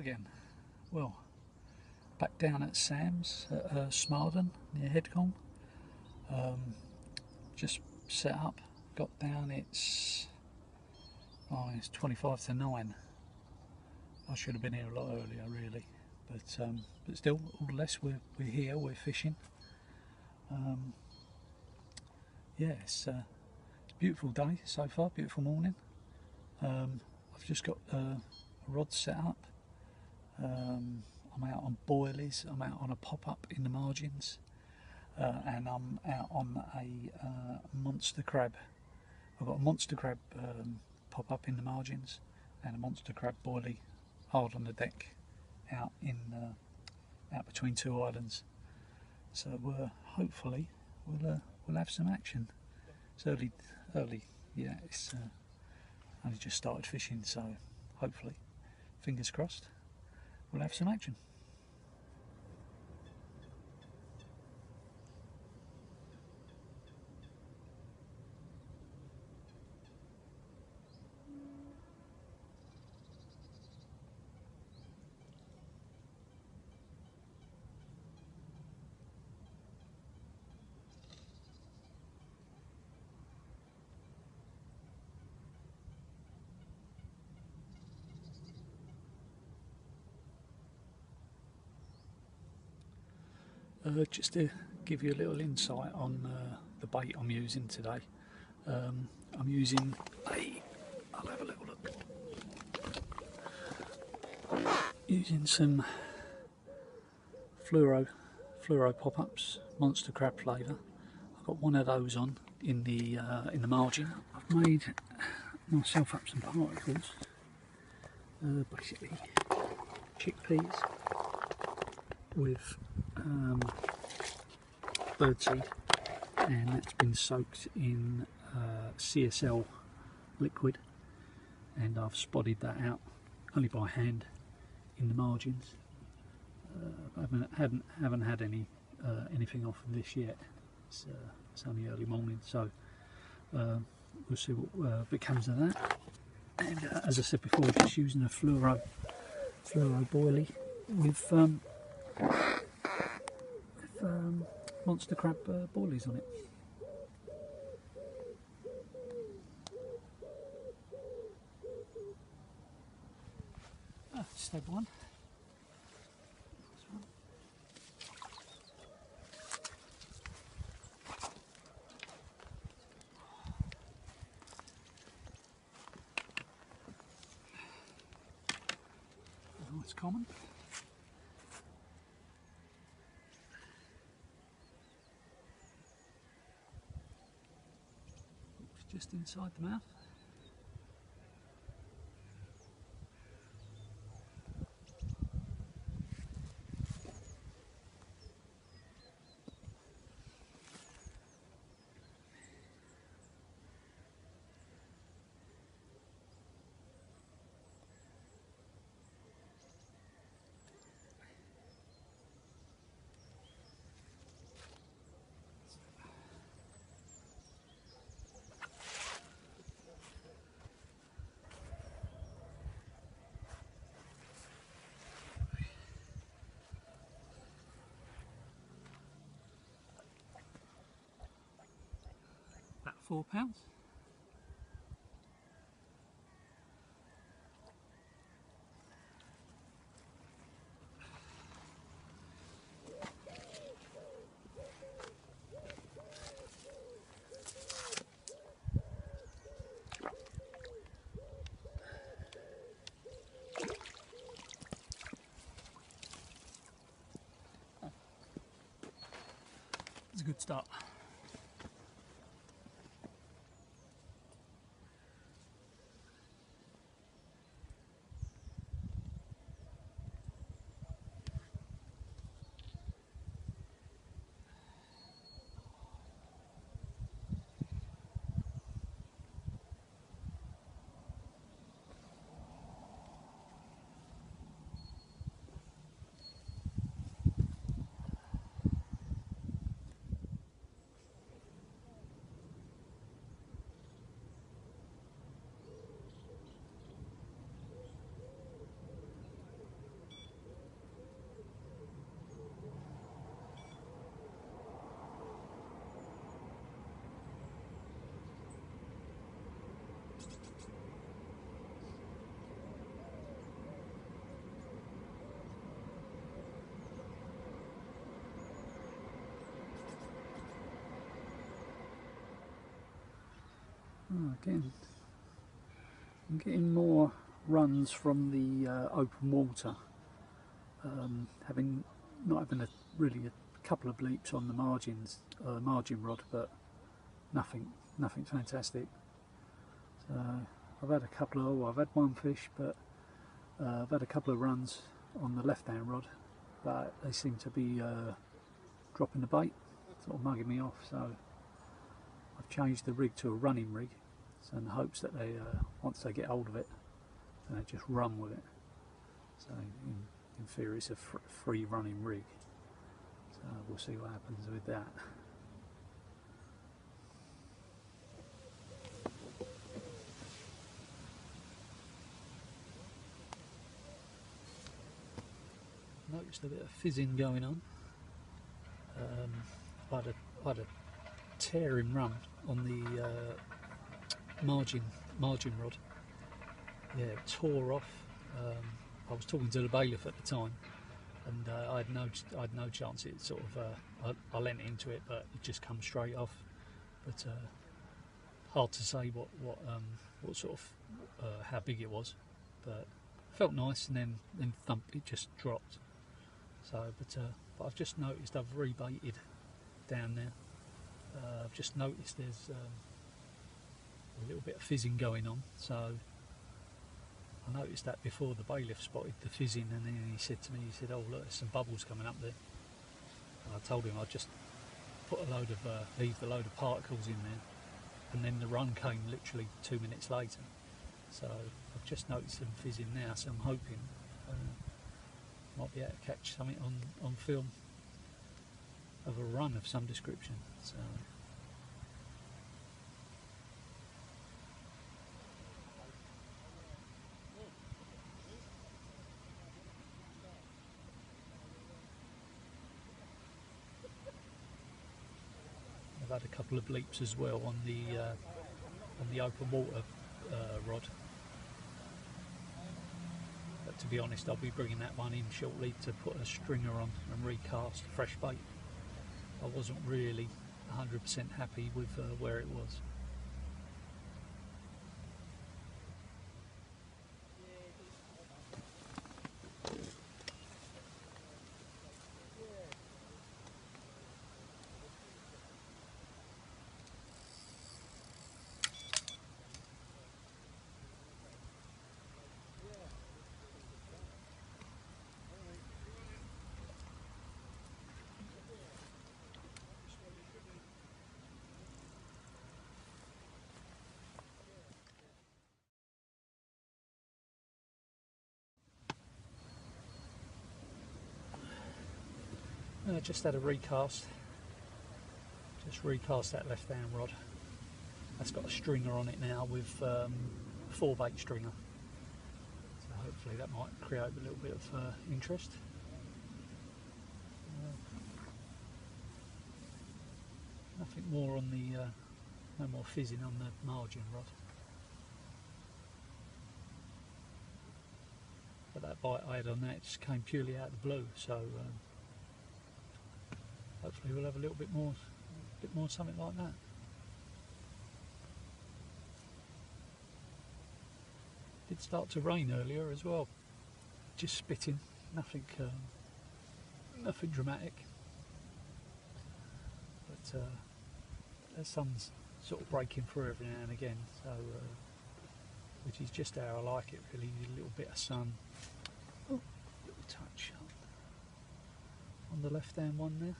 again. Well, back down at Sam's at Smarden near Headcon. Just set up, got down. It's 25 to 9. I should have been here a lot earlier, really, but still, all the less we're here. We're fishing. Yeah, it's a beautiful day so far. Beautiful morning. I've just got a rod set up. I'm out on boilies, I'm out on a pop-up in the margins, and I'm out on a monster crab. I've got a monster crab pop-up in the margins and a monster crab boilie hard on the deck out between two islands. So hopefully we'll have some action. It's early, yeah, it's only just started fishing, so hopefully, fingers crossed, we'll have some action. Just to give you a little insight on the bait I'm using today, I'm using I'll have a little look. Using some fluoro pop-ups, monster crab flavour. I've got one of those on in the margin. I've made myself up some particles, basically chickpeas with birdseed, and that's been soaked in CSL liquid, and I've spotted that out only by hand in the margins. I haven't had anything off of this yet. It's only early morning, so we'll see what becomes of that. And as I said before, just using a fluoro boilie with monster crab boilies on it. Stable one. Oh, it's common. Just inside the mouth. About 4 pounds. It's a good start. Again, I'm getting more runs from the open water, not having really a couple of bleeps on the margin rod, but nothing fantastic. So I've had a couple of, I've had one fish, but I've had a couple of runs on the left-hand rod, but they seem to be dropping the bait, sort of mugging me off. So I've changed the rig to a running rig, so in the hopes that they, once they get hold of it, they just run with it. So in theory it's a free running rig, so we'll see what happens with that. Noticed a bit of fizzing going on. I had a tearing run on the margin rod. Yeah, it tore off. I was talking to the bailiff at the time, and I had no chance. It sort of I leant into it, but it just come straight off. But hard to say what sort of how big it was, but felt nice, and then thump, it just dropped. So, but I've just noticed I've rebaited down there. I've just noticed there's a little bit of fizzing going on. So I noticed that before the bailiff spotted the fizzing, and then he said to me, he said, "Oh look, there's some bubbles coming up there." And I told him I'd just put a load of leave the load of particles in there, and then the run came literally 2 minutes later. So I've just noticed some fizzing now. So I'm hoping might be able to catch something on film of a run of some description. So I've had a couple of bleeps as well on the open water rod. But to be honest, I'll be bringing that one in shortly to put a stringer on and recast fresh bait. I wasn't really 100% happy with where it was. I just had a recast. Just recast that left hand rod. That's got a stringer on it now with 4-bait stringer. So hopefully that might create a little bit of interest. Nothing more on the, no more fizzing on the margin rod. But that bite I had on that just came purely out of the blue. So. Hopefully we'll have a little bit more something like that. It did start to rain earlier as well, just spitting, nothing dramatic. But the sun's sort of breaking through every now and again, so which is just how I like it really. A little bit of sun. Oh, little touch on the left hand one there.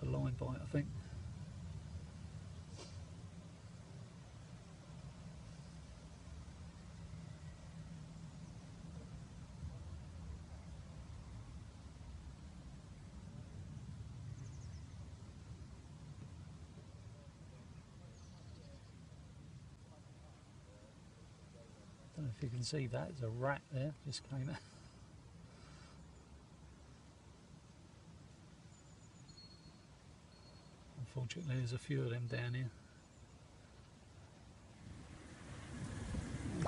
A line bite, I think. Don't know if you can see that. There's a rat there, just came out. Unfortunately, there's a few of them down here.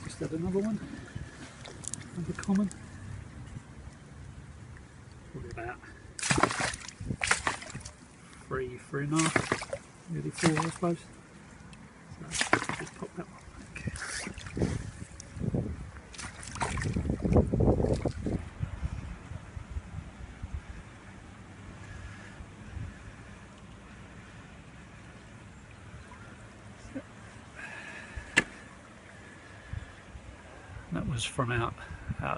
Just had another one, another common. Probably about 3.5, nearly 4 I suppose. So just pop that one back. That was from out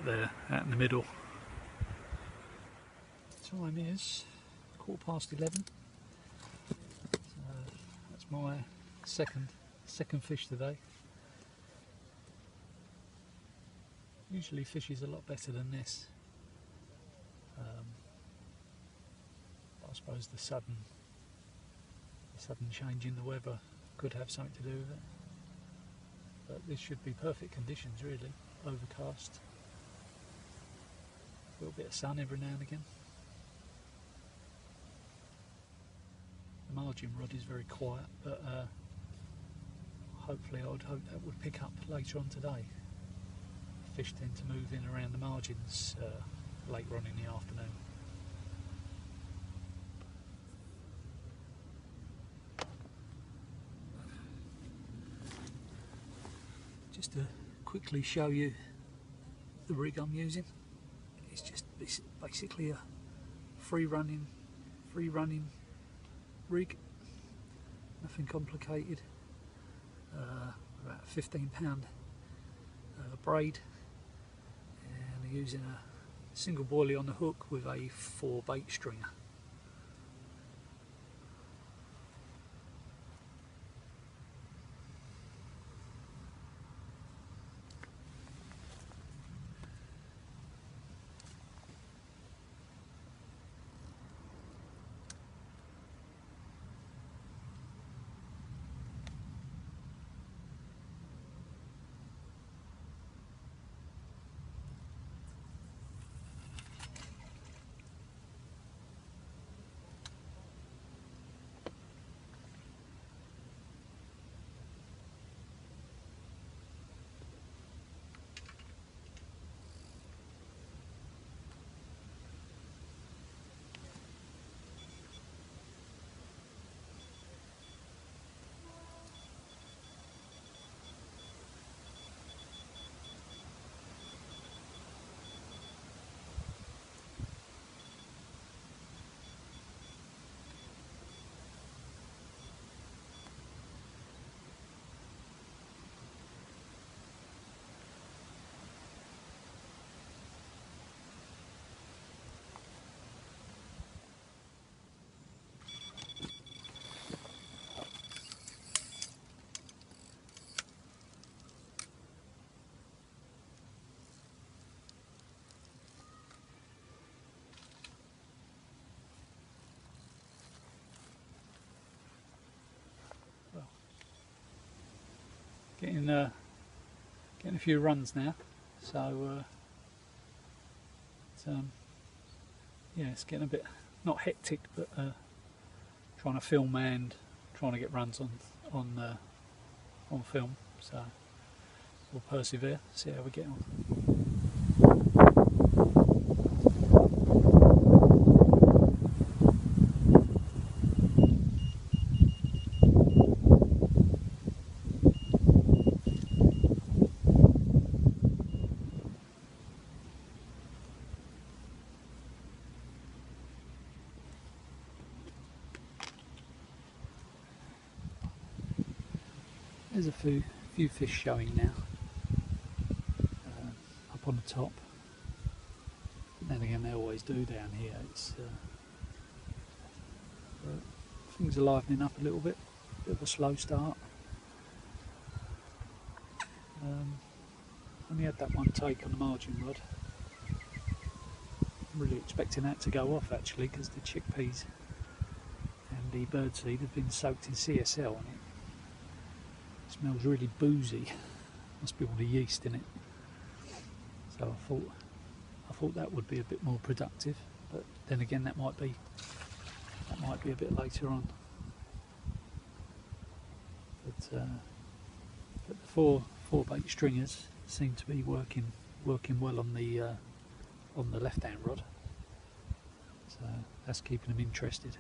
there, out in the middle. Time is 11:15. That's my second fish today. Usually fish is a lot better than this. I suppose the sudden change in the weather could have something to do with it. But this should be perfect conditions really. Overcast. A little bit of sun every now and again. The margin rod is very quiet, but hopefully I would hope that would pick up later on today. Fish tend to move in around the margins later on in the afternoon. Just to quickly show you the rig I'm using, it's basically a free running rig, nothing complicated. About a £15 braid, and I'm using a single boilie on the hook with a 4 bait stringer. Getting a few runs now, so yeah, it's getting a bit not hectic, but trying to film and trying to get runs on film. So we'll persevere, see how we get on. There's a few fish showing now up on the top. Then again, they always do down here. Things are livening up a little bit of a slow start. Only had that one take on the margin rod. I'm really expecting that to go off actually, because the chickpeas and the birdseed have been soaked in CSL and it smells really boozy. Must be all the yeast in it. So I thought that would be a bit more productive, but then again that might be a bit later on. But the four bait stringers seem to be working well on the left hand rod, so that's keeping them interested.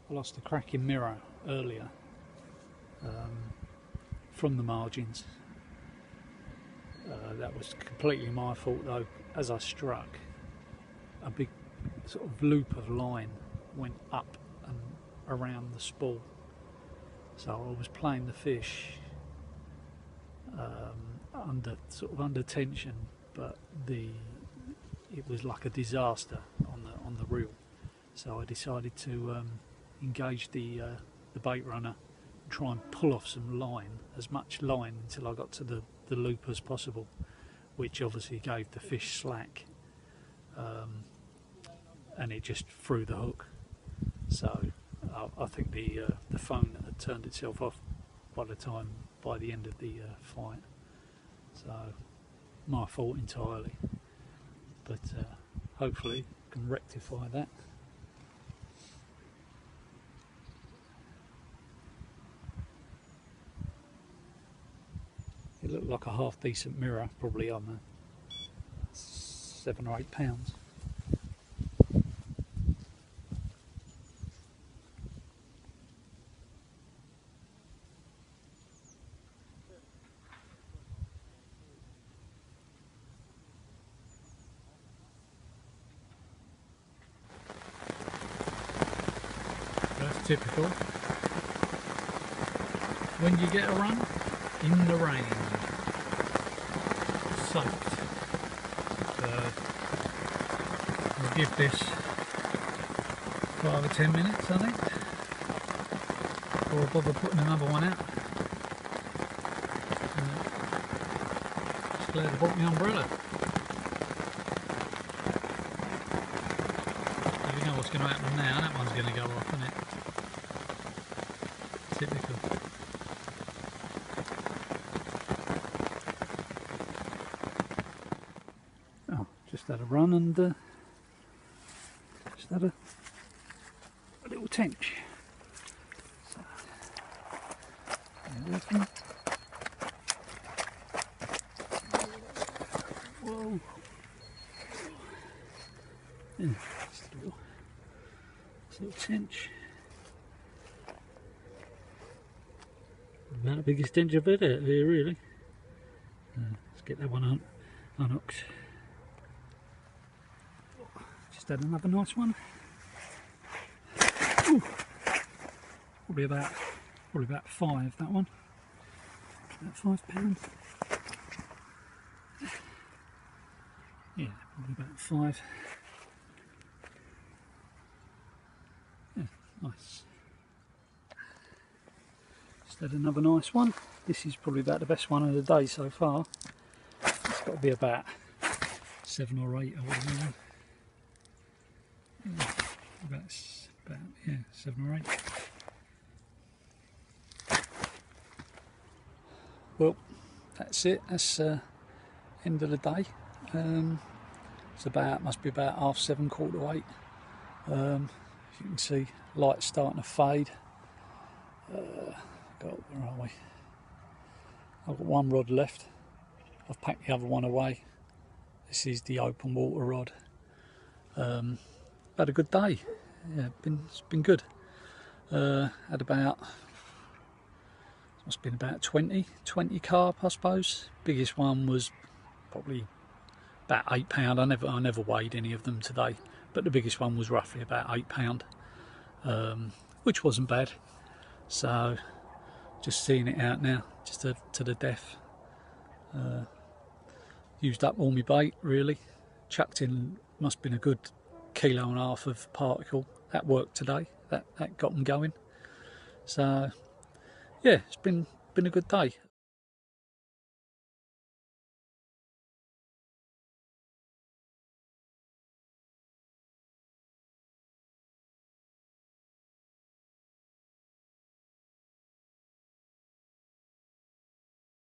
I lost a cracking mirror earlier from the margins. That was completely my fault though. As I struck, a big sort of loop of line went up and around the spool. So I was playing the fish under tension, but it was like a disaster on the reel. So I decided to engage the bait runner and try and pull off some line, as much line until I got to the loop as possible, which obviously gave the fish slack, and it just threw the hook. So I think the phone had turned itself off by the end of the fight. So my fault entirely, but hopefully can rectify that. It looked like a half decent mirror, probably on 7 or 8 pounds. That's typical. When you get a run in the rain, soaked. I'll give this 5 or 10 minutes, I think, before I bother putting another one out. Just glad I bought my umbrella. So you know what's going to happen now, that one's going to go off, isn't it? Typical. Oh, just had a run and just had a little tench. So, whoa. Yeah, just a little tench. Not the biggest tench I've had out here, really. Let's get that one unhooked. Just had another nice one. Ooh. Probably about 5, that one. About 5 pounds. Yeah, probably about 5. Yeah, nice. Just had another nice one. This is probably about the best one of the day so far. It's got to be about 7 or 8, I would imagine. Yeah, about 7 or 8. Well, that's it. That's end of the day. Must be about 7:30, 7:45. As you can see, light's starting to fade. Where are we? I've got one rod left. I've packed the other one away. This is the open water rod. Had a good day. Yeah, it's been good. Had about, must have been about 20 carp, I suppose. Biggest one was probably about 8 pound. I never weighed any of them today, but the biggest one was roughly about 8 pound, which wasn't bad. So just seeing it out now, just to the death. Used up all my bait really. Chucked in, must have been a good 1.5 kilos of particle. That worked today. That got them going. So yeah, it's been a good day.